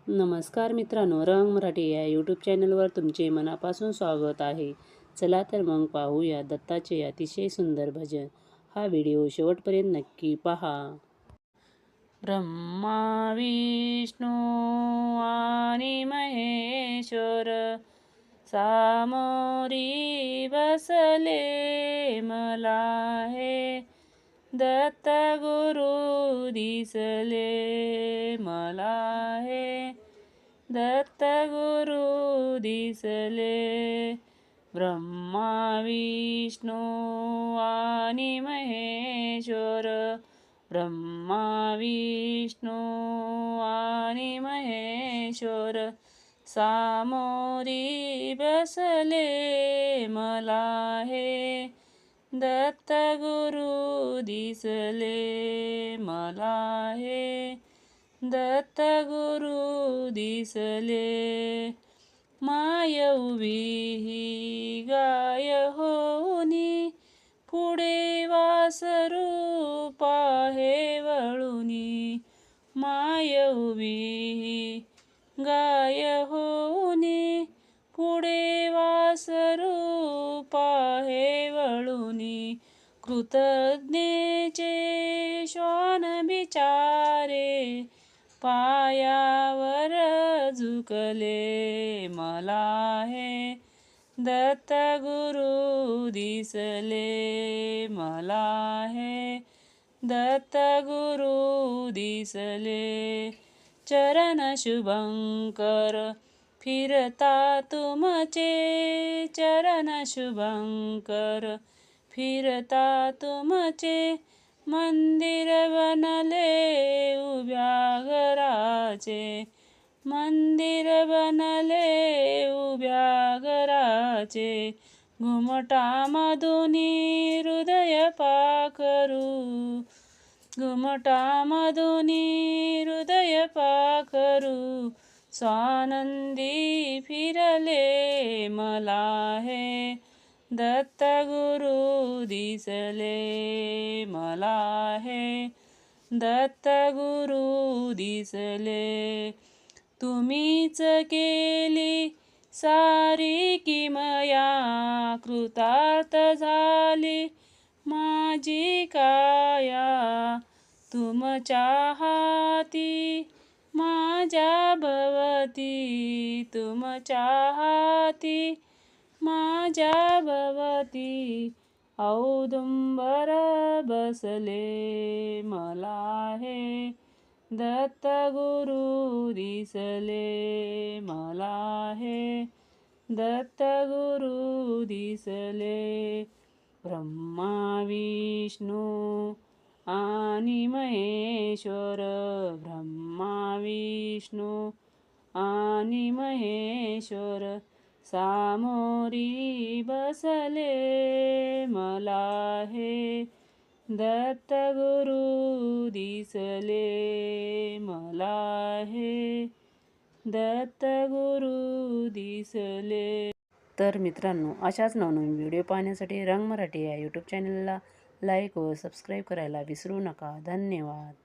नमस्कार मित्रांनो, रंग मराठी या यूट्यूब चॅनलवर तुमचे मनापासून स्वागत आहे. चला तर मग पाहूया दत्ताचे अतिशय सुंदर भजन. हा व्हिडिओ शेवटपर्यंत नक्की पहा. ब्रह्मा विष्णू आणि महेश्वर सामोरी बसले मला हे दत्त गुरु दिसले मला हे दत्त गुरु दिसले. ब्रह्मा विष्णू आणि महेश्वर ब्रह्मा विष्णू आणि महेश्वर सामोरी बसले मला हे दत्त गुरु दिसले मला हे दत्त गुरु दिसले. माय उभी गाय होनी पुढे वासरू पाहे वळुनी. माय उभी गाय होनी पुढे वासरू पाहे वळुनी. कृतज्ञतेचे श्वान बिचारे पायावर झुकले मला हे दत्त गुरु दिसले मला हे दत्त गुरु दिसले. चरण शुभंकर फिरता तुमचे चरण शुभंकर फिरता तुमचे मंदिर बनले उभ्या घराचे मंदिर बनले उभ्या घराचे. घुमटामधुनी हृदय पाखरू घुमटामधुनी हृदय पाखरू स्वानंदी फिरले मला हे दत्त गुरु दिसले मला हे दत्त गुरु दिसले. तुम्हीच केली सारी किमया कृतार्थ झाली माझी काया. तुमच्या हाती माझ्या भवती तुमच्या हाती माझ्या भवती. औदुंबर बसले मला हे दत्त गुरु दिसले मला हे दत्त गुरु दिसले. ब्रह्मा विष्णू आणि महेश्वर ब्रह्मा विष्णू आणि महेश्वर सामोरी बसले मला हे दत्त गुरु दिसले मला हे दत्त गुरु दिसले. तर मित्रांनो, अशाच नवनवीन व्हिडिओ पाहण्यासाठी रंग मराठी या यूट्यूब चॅनलला लाईक व सबस्क्राईब करायला विसरू नका. धन्यवाद.